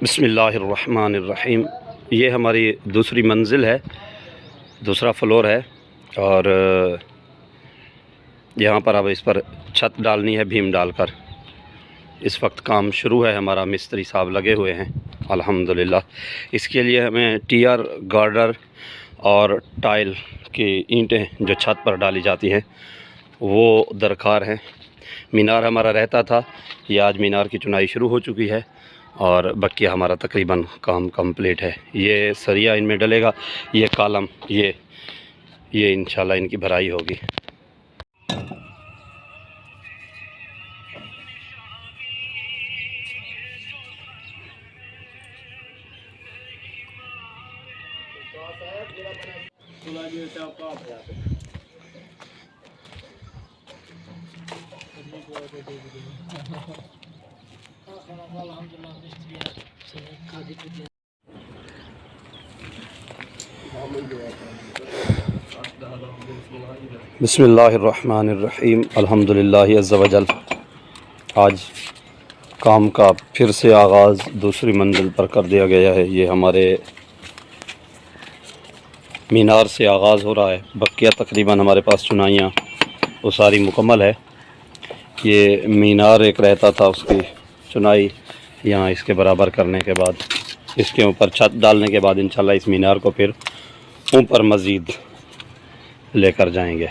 बिस्मिल्लाहिर्रहमानिर्रहीम। ये हमारी दूसरी मंजिल है, दूसरा फ्लोर है और यहाँ पर अब इस पर छत डालनी है भीम डालकर। इस वक्त काम शुरू है, हमारा मिस्त्री साहब लगे हुए हैं अल्हम्दुलिल्लाह। इसके लिए हमें टियर, गार्डर और टाइल की ईंटें जो छत पर डाली जाती हैं वो दरकार हैं। मीनार हमारा रहता था, ये आज मीनार की चुनाई शुरू हो चुकी है और बकिया हमारा तकरीबन काम कंप्लीट है। ये सरिया इनमें डलेगा, ये कॉलम, ये इंशाल्लाह इनकी भराई होगी। बिस्मिल्लाहिर्रहमानिर्रहीम। अल्हम्दुलिल्लाहि अज़्ज़ा वजल। आज काम का फिर से आगाज़ दूसरी मंजिल पर कर दिया गया है। ये हमारे मीनार से आगाज़ हो रहा है। बकिया तकरीबन हमारे पास चुनाइयाँ वो सारी मुकम्मल है। ये मीनार एक रहता था, उसकी चुनाई यहाँ इसके बराबर करने के बाद इसके ऊपर छत डालने के बाद इंशाल्लाह इस मीनार को फिर ऊपर मज़ीद लेकर जाएंगे।